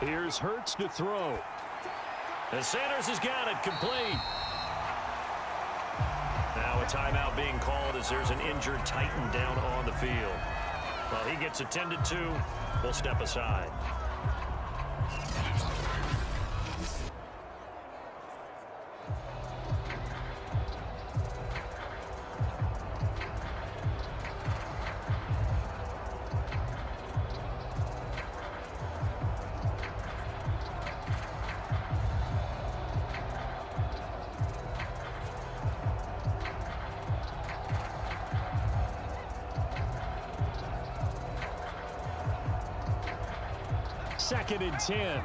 Here's Hurts to throw. And Sanders has got it complete. Now a timeout being called as there's an injured Titan down on the field. Well, he gets attended to. We'll step aside. 2nd and 10.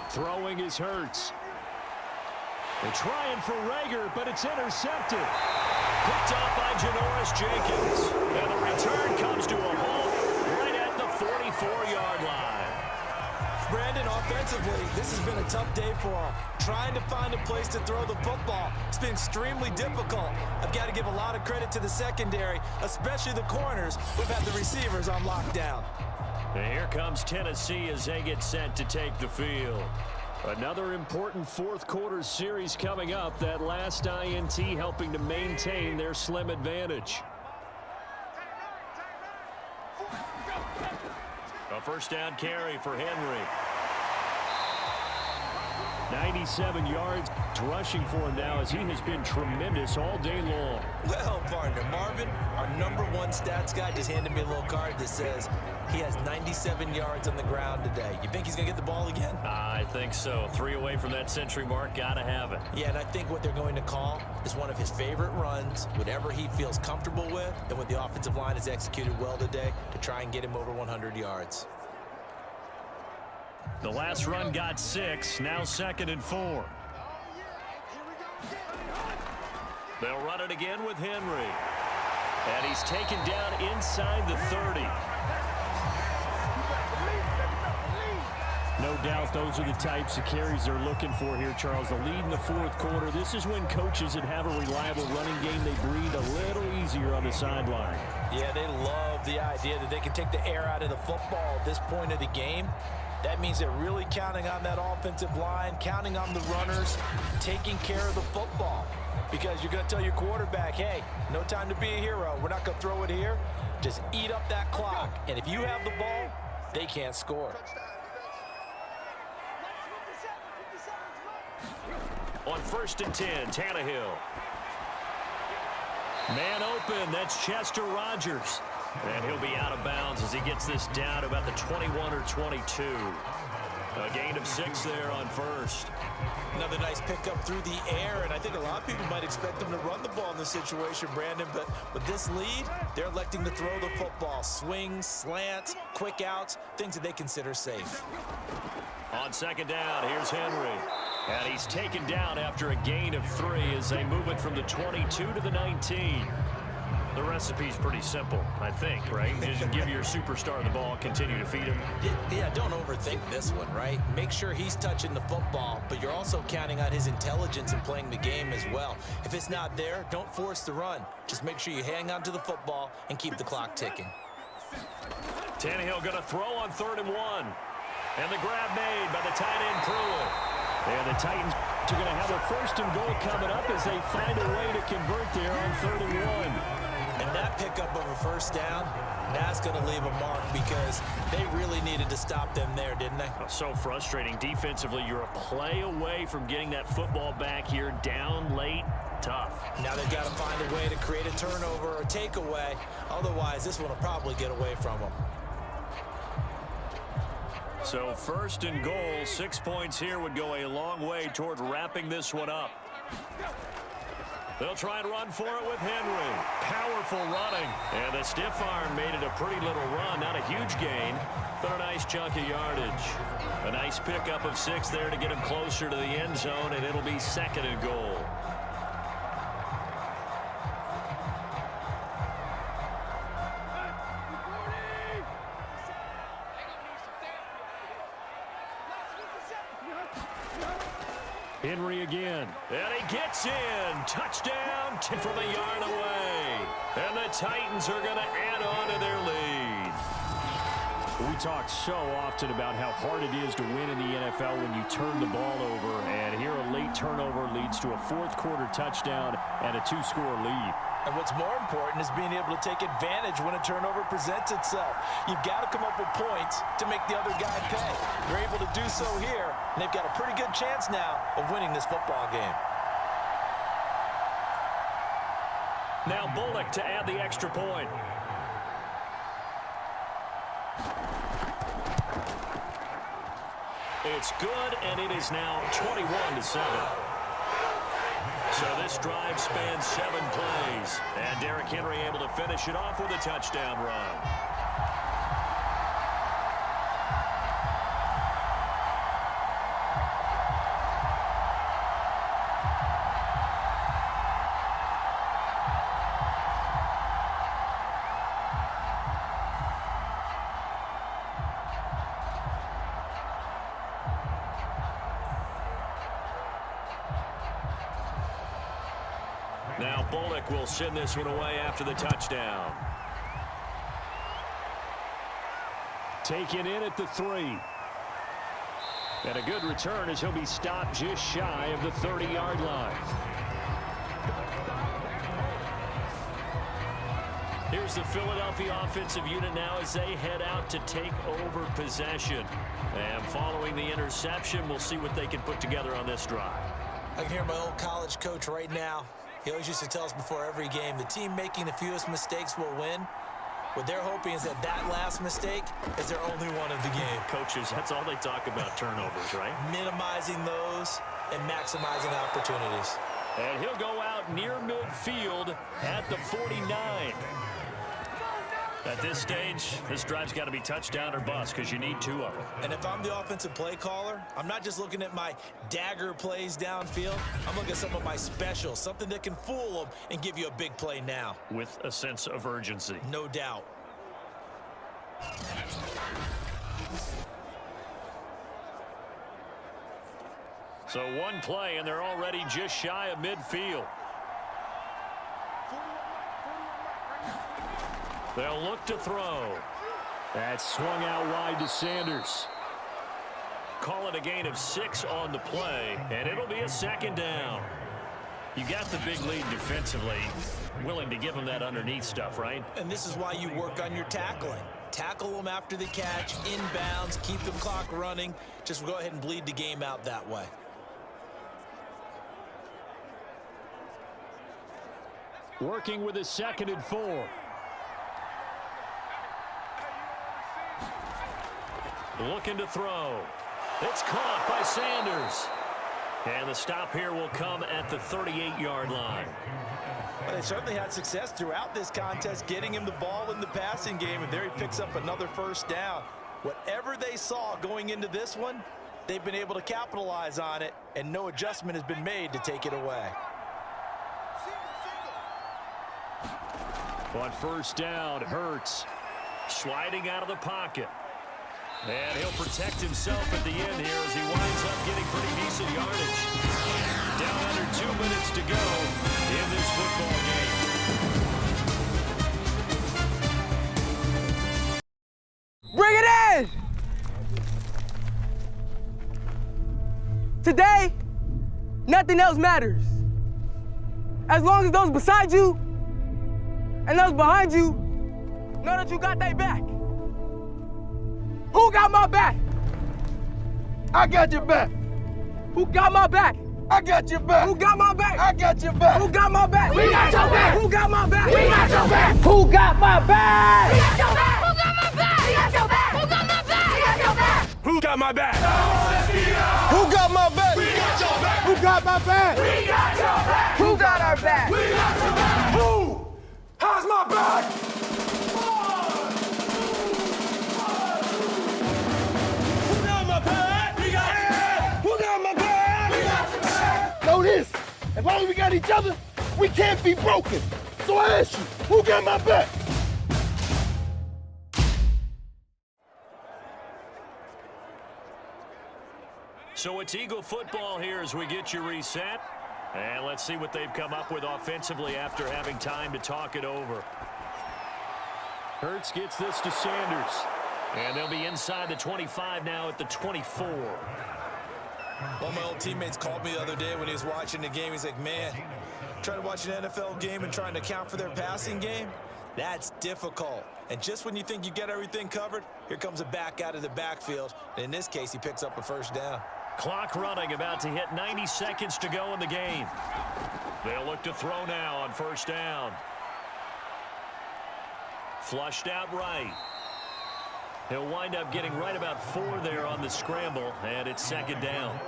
Throwing is Hurts. They're trying for Rager, but it's intercepted. Picked off by Janoris Jenkins. And the return comes to a halt right at the 44-yard line. Brandon, offensively, this has been a tough day for him. Trying to find a place to throw the football. It's been extremely difficult. I've got to give a lot of credit to the secondary, especially the corners who've had the receivers on lockdown. And here comes Tennessee as they get set to take the field. Another important fourth quarter series coming up. That last INT helping to maintain their slim advantage. A first down carry for Henry. 97 yards rushing for him now as he has been tremendous all day long. Well, partner, Marvin, our #1 stats guy just handed me a little card that says he has 97 yards on the ground today. You think he's going to get the ball again? I think so. 3 away from that century mark. Got to have it. Yeah, and I think what they're going to call is one of his favorite runs, whatever he feels comfortable with, and what the offensive line has executed well today to try and get him over 100 yards. The last run got 6. Now 2nd and 4. They'll run it again with Henry. And he's taken down inside the 30. No doubt those are the types of carries they're looking for here, Charles. The lead in the fourth quarter. This is when coaches that have a reliable running game, they breathe a little easier on the sideline. Yeah, they love the idea that they can take the air out of the football at this point of the game. That means they're really counting on that offensive line, counting on the runners, taking care of the football. Because you're going to tell your quarterback, hey, no time to be a hero. We're not going to throw it here. Just eat up that clock. And if you have the ball, they can't score. On 1st and 10, Tannehill. Man open, that's Chester Rogers. And he'll be out of bounds as he gets this down to about the 21 or 22. A gain of 6 there on 1st. Another nice pickup through the air, and I think a lot of people might expect them to run the ball in this situation, Brandon, but with this lead, they're electing to throw the football. Swings, slants, quick outs, things that they consider safe. On 2nd down, here's Henry. And he's taken down after a gain of 3 as they move it from the 22 to the 19. The recipe's pretty simple, I think, right? Just give your superstar the ball, continue to feed him. Yeah, don't overthink this one, right? Make sure he's touching the football, but you're also counting on his intelligence in playing the game as well. If it's not there, don't force the run. Just make sure you hang on to the football and keep the clock ticking. Tannehill going to throw on 3rd and 1. And the grab made by the tight end Pruitt. And the Titans are going to have a 1st and goal coming up as they find a way to convert there on 3rd and 1. And that pickup of a 1st down, that's going to leave a mark because they really needed to stop them there, didn't they? Oh, so frustrating. Defensively, you're a play away from getting that football back here down late. Tough. Now they've got to find a way to create a turnover or a takeaway. Otherwise, this one will probably get away from them. So 1st and goal, 6 points here would go a long way toward wrapping this one up. They'll try and run for it with Henry. Powerful running. And the stiff arm made it a pretty little run. Not a huge gain, but a nice chunk of yardage. A nice pickup of 6 there to get him closer to the end zone, and it'll be 2nd and goal. Henry again. And he gets in. Touchdown from a yard away. And the Titans are going to add on to their lead. We talk so often about how hard it is to win in the NFL when you turn the ball over. And here a late turnover leads to a 4th quarter touchdown and a 2-score lead. And what's more important is being able to take advantage when a turnover presents itself. You've got to come up with points to make the other guy pay. They're able to do so here, and they've got a pretty good chance now of winning this football game. Now Bullock to add the extra point. It's good, and it is now 21-7. So this drive spans 7 plays, and Derrick Henry able to finish it off with a touchdown run. Now Bullock will send this one away after the touchdown. Taken in at the 3. And a good return as he'll be stopped just shy of the 30-yard line. Here's the Philadelphia offensive unit now as they head out to take over possession. And following the interception, we'll see what they can put together on this drive. I can hear my old college coach right now. He always used to tell us before every game, the team making the fewest mistakes will win. What they're hoping is that that last mistake is their only one of the game. Coaches, that's all they talk about, turnovers, right? Minimizing those and maximizing opportunities. And he'll go out near midfield at the 49. At this stage, this drive's got to be touchdown or bust because you need 2 of them. And if I'm the offensive play caller, I'm not just looking at my dagger plays downfield. I'm looking at some of my specials, something that can fool them and give you a big play now. With a sense of urgency. No doubt. So 1 play, and they're already just shy of midfield. They'll look to throw. That swung out wide to Sanders. Call it a gain of 6 on the play, and it'll be a 2nd down. You got the big lead defensively. Willing to give them that underneath stuff, right? And this is why you work on your tackling. Tackle them after the catch, inbounds, keep the clock running. Just go ahead and bleed the game out that way. Working with a 2nd and 4. Looking to throw. It's caught by Sanders. And the stop here will come at the 38-yard line. Well, they certainly had success throughout this contest, getting him the ball in the passing game, and there he picks up another 1st down. Whatever they saw going into this one, they've been able to capitalize on it, and no adjustment has been made to take it away. On 1st down, Hurts sliding out of the pocket. And he'll protect himself at the end here as he winds up getting pretty decent yardage. Down under 2 minutes to go in this football game. Bring it in! Today, nothing else matters. As long as those beside you and those behind you know that you got their back. Who got my back? I got your back. Who got my back? I got your back. Who got my back? I got your back. Who got my back? We got your back. Who got my back? We got your back. Who got my back? We got your back. Who got my back? We got your back. Who got my back? We got your back. Who got my back? Who got my back? We got your back. Who got my back? We got your back. Who got our back? We got your back. Who has my back? Know this, as long as we got each other, we can't be broken. So I ask you, who got my back? So it's Eagle football here as we get you reset. And let's see what they've come up with offensively after having time to talk it over. Hurts gets this to Sanders. And they'll be inside the 25 now at the 24. One of my old teammates called me the other day when he was watching the game. He's like, man, trying to watch an NFL game and trying to account for their passing game, that's difficult. And just when you think you get everything covered, here comes a back out of the backfield. And in this case, he picks up a 1st down. Clock running, about to hit 90 seconds to go in the game. They'll look to throw now on 1st down. Flushed out right. He'll wind up getting right about 4 there on the scramble, and it's 2nd down.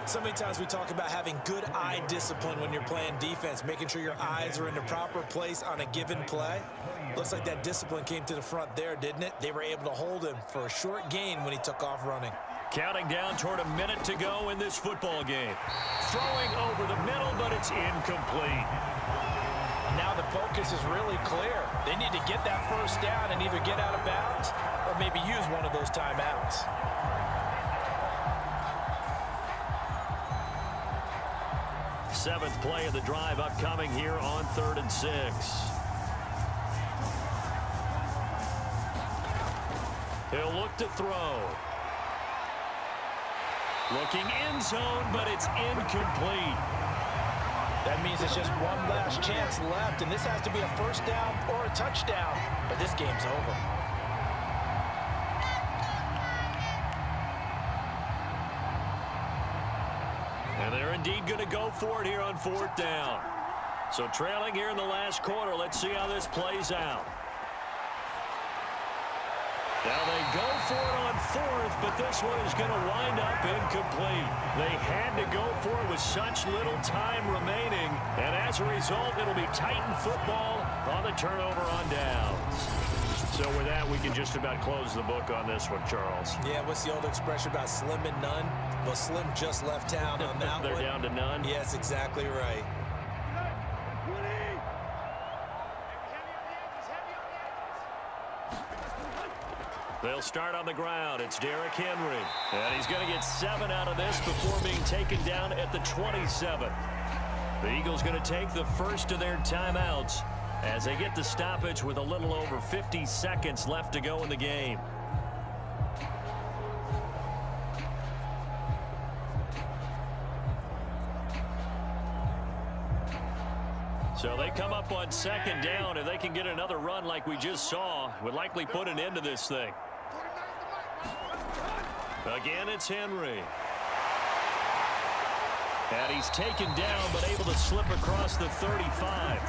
So many times we talk about having good eye discipline when you're playing defense, making sure your eyes are in the proper place on a given play. Looks like that discipline came to the front there, didn't it? They were able to hold him for a short gain when he took off running. Counting down toward a minute to go in this football game. Throwing over the middle, but it's incomplete. Now the focus is really clear. They need to get that first down and either get out of bounds or maybe use one of those timeouts. Seventh play of the drive upcoming here on 3rd and 6. He'll look to throw. Looking end zone, but it's incomplete. That means it's just one last chance left, and this has to be a first down or a touchdown, but this game's over. And they're indeed going to go for it here on 4th down. So trailing here in the last quarter, let's see how this plays out. Now they go for it on 4th, but this one is going to wind up incomplete. They had to go for it with such little time remaining, and as a result, it'll be Titan football on the turnover on downs. So with that, we can just about close the book on this one, Charles. Yeah, what's the old expression about slim and none? Well, Slim just left town on that They're one. down to none? Yes, exactly right. They'll start on the ground. It's Derrick Henry. And he's going to get 7 out of this before being taken down at the 27. The Eagles going to take the first of their timeouts as they get the stoppage with a little over 50 seconds left to go in the game. So they come up on 2nd down, and they can get another run like we just saw. Would likely put an end to this thing. Again, it's Henry. And he's taken down, but able to slip across the 35.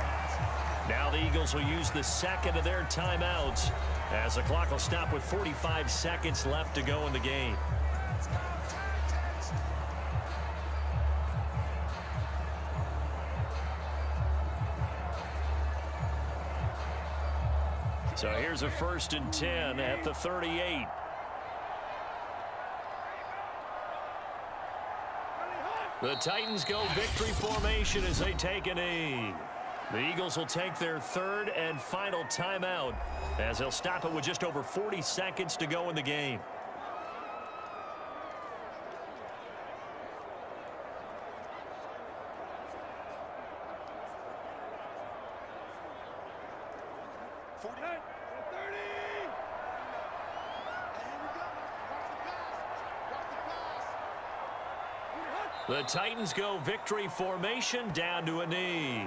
Now the Eagles will use the second of their timeouts as the clock will stop with 45 seconds left to go in the game. So here's a 1st and 10 at the 38. The Titans go victory formation as they take a knee. The Eagles will take their 3rd and final timeout as they'll stop it with just over 40 seconds to go in the game. The Titans go victory formation down to a knee.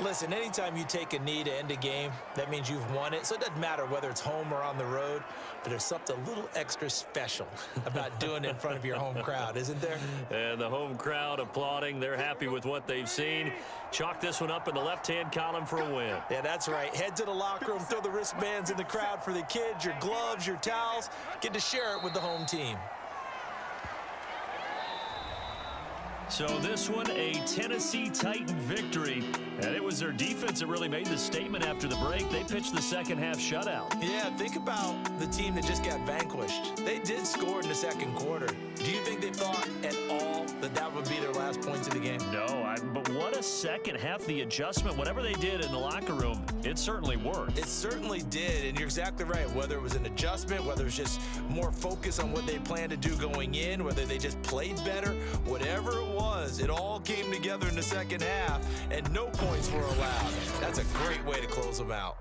Listen, anytime you take a knee to end a game, that means you've won it. So it doesn't matter whether it's home or on the road, but there's something a little extra special about doing it in front of your home crowd, isn't there? And the home crowd applauding. They're happy with what they've seen. Chalk this one up in the left-hand column for a win. Yeah, that's right. Head to the locker room, throw the wristbands in the crowd for the kids, your gloves, your towels. Get to share it with the home team. So this one, a Tennessee Titan victory. And it was their defense that really made the statement after the break. They pitched the second half shutout. Yeah, think about the team that just got vanquished. They did score in the second quarter. Do you think they thought at all that that would be their last points of the game? No, but what a second half. The adjustment, whatever they did in the locker room, it certainly worked. It certainly did, and you're exactly right. Whether it was an adjustment, whether it was just more focus on what they planned to do going in, whether they just played better, whatever it was, it all came together in the second half, and no points were allowed. That's a great way to close them out.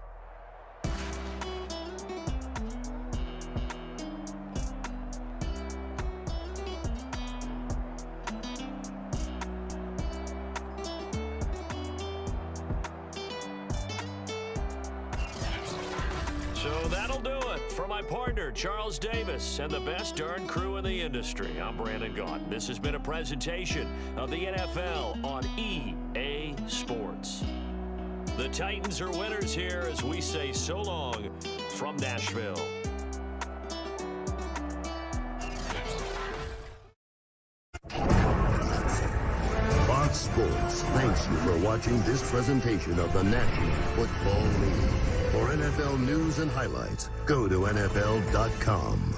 So that'll do it. For my partner, Charles Davis, and the best darn crew in the industry, I'm Brandon Gaunt. This has been a presentation of the NFL on EA Sports. The Titans are winners here as we say so long from Nashville. thanks you for watching this presentation of the National Football League. For NFL news and highlights, go to NFL.com.